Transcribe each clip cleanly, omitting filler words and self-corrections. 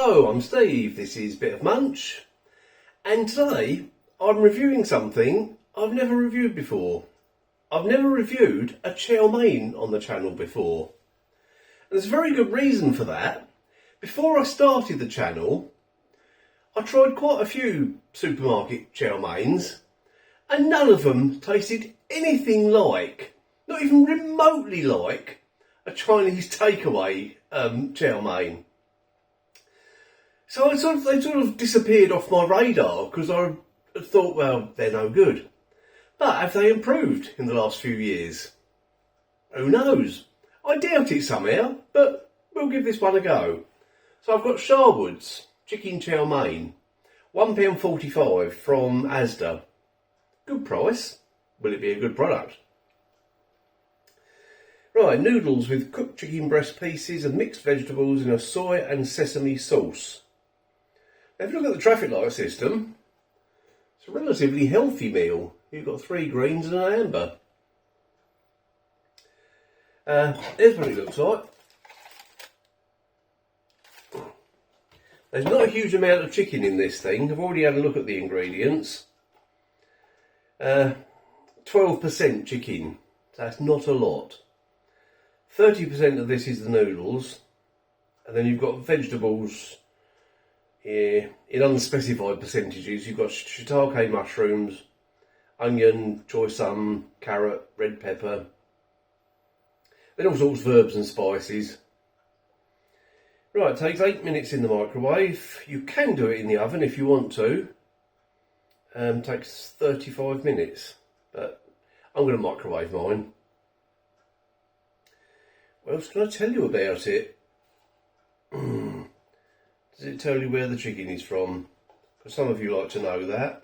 Hello, I'm Steve, this is Bit of Munch, and today I'm reviewing something I've never reviewed before. I've never reviewed a chow mein on the channel before. And there's a very good reason for that. Before I started the channel, I tried quite a few supermarket chow meins, and none of them tasted anything like, not even remotely like, a Chinese takeaway chow mein. So they sort of disappeared off my radar because I thought, well, they're no good. But have they improved in the last few years? Who knows? I doubt it somehow, but we'll give this one a go. So I've got Sharwood's chicken chow mein, £1.45 from Asda. Good price. Will it be a good product? Right, noodles with cooked chicken breast pieces and mixed vegetables in a soy and sesame sauce. Now, if you look at the traffic light system, it's a relatively healthy meal. You've got 3 greens and an amber. Here's what it looks like. There's not a huge amount of chicken in this thing. I've already had a look at the ingredients. 12% chicken. That's not a lot. 30% of this is the noodles. And then you've got vegetables here in unspecified percentages. You've got shiitake mushrooms, onion, choy sum, carrot, red pepper. Then all sorts of herbs and spices. Right, it takes 8 minutes in the microwave. You can do it in the oven if you want to. Takes 35 minutes, but I'm going to microwave mine. What else can I tell you about it? Does it tell you where the chicken is from? Because some of you like to know that.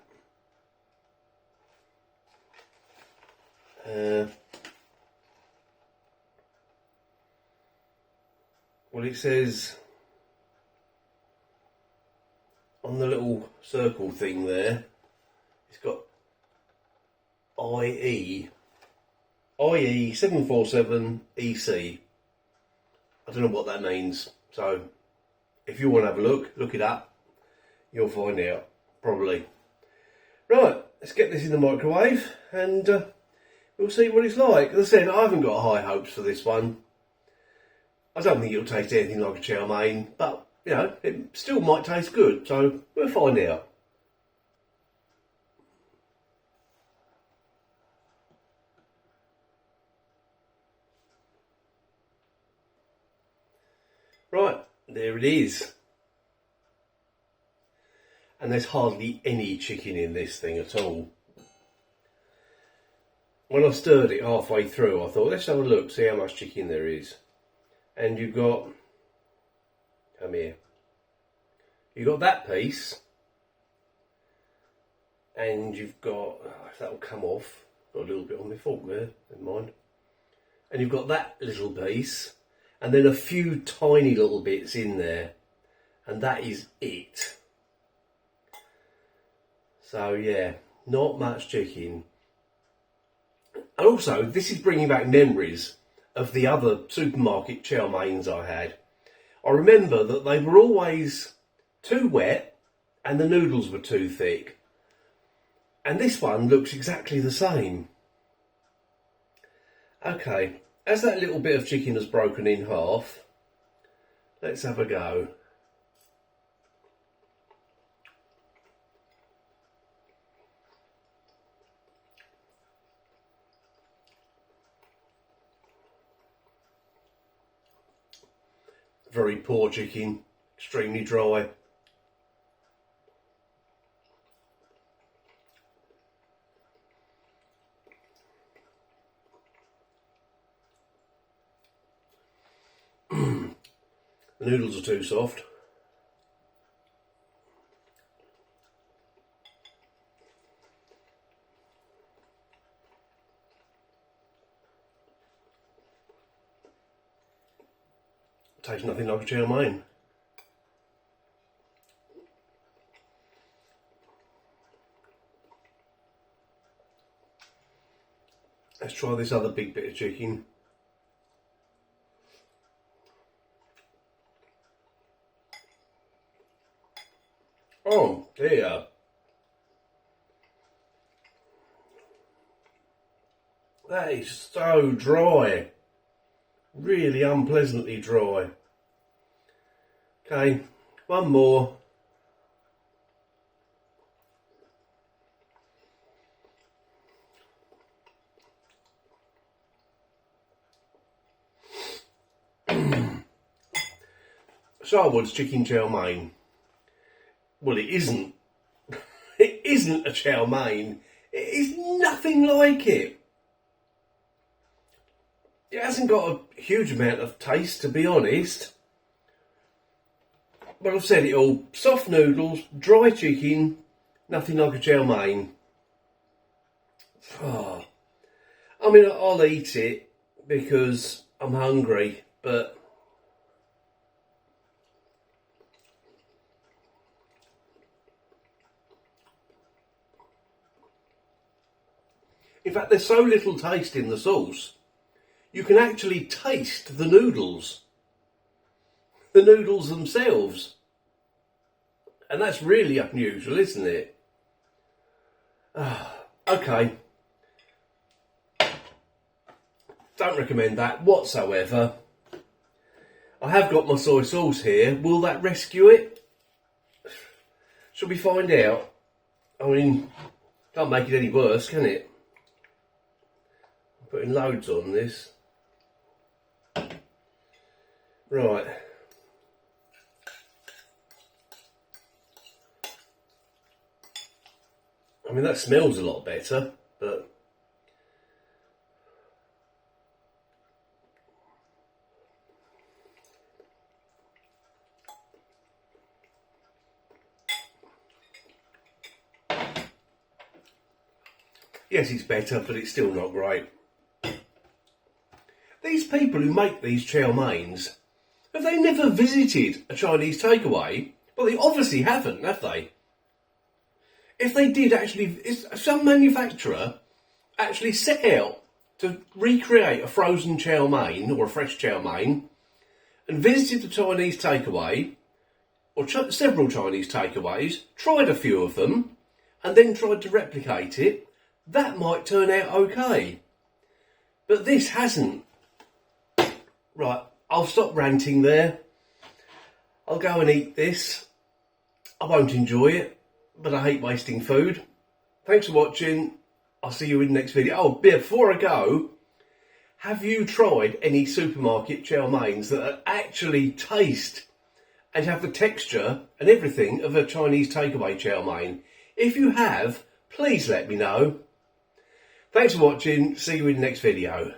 Well, it says on the little circle thing there, it's got IE 747 EC. I don't know what that means, so if you want to have a look it up. You'll find out, probably. Right, let's get this in the microwave and we'll see what it's like. As I said, I haven't got high hopes for this one. I don't think it'll taste anything like a chow mein, but, you know, it still might taste good, so we'll find out. Right, there it is. And there's hardly any chicken in this thing at all. When I stirred it halfway through, I thought, let's have a look, see how much chicken there is. And you've got, come here, you've got that piece, and you've got, if that'll come off, got a little bit on my fork there, never mind. And you've got that little piece, and then a few tiny little bits in there, and that is it. So yeah, not much chicken. And also, this is bringing back memories of the other supermarket chow meins I had. I remember that they were always too wet and the noodles were too thick. And this one looks exactly the same. Okay, as that little bit of chicken has broken in half, let's have a go. Very poor chicken, extremely dry. The noodles are too soft. Tastes nothing like a chow mein. Let's try this other big bit of chicken. Oh dear. That is so dry. Really unpleasantly dry. Okay, one more. Sharwood's chicken chow mein. Well, it isn't. It isn't a chow mein. It is nothing like it. It hasn't got a huge amount of taste, to be honest. But I've said it all. Soft noodles, dry chicken, nothing like a chow mein. Oh. I mean, I'll eat it because I'm hungry, but in fact, there's so little taste in the sauce, you can actually taste the noodles themselves. And that's really unusual, isn't it? Okay. Don't recommend that whatsoever. I have got my soy sauce here. Will that rescue it? Shall we find out? I mean, can't make it any worse, can it? I'm putting loads on this. Right. I mean, that smells a lot better, but yes, it's better, but it's still not great. These people who make these chow meins, have they never visited a Chinese takeaway? Well, they obviously haven't, have they? If they did actually, if some manufacturer actually set out to recreate a frozen chow mein or a fresh chow mein and visited the Chinese takeaway, or several Chinese takeaways, tried a few of them, and then tried to replicate it, that might turn out okay. But this hasn't. Right, I'll stop ranting there. I'll go and eat this. I won't enjoy it, but I hate wasting food. Thanks for watching. I'll see you in the next video. Oh, before I go, have you tried any supermarket chow meins that actually taste and have the texture and everything of a Chinese takeaway chow mein? If you have, please let me know. Thanks for watching. See you in the next video.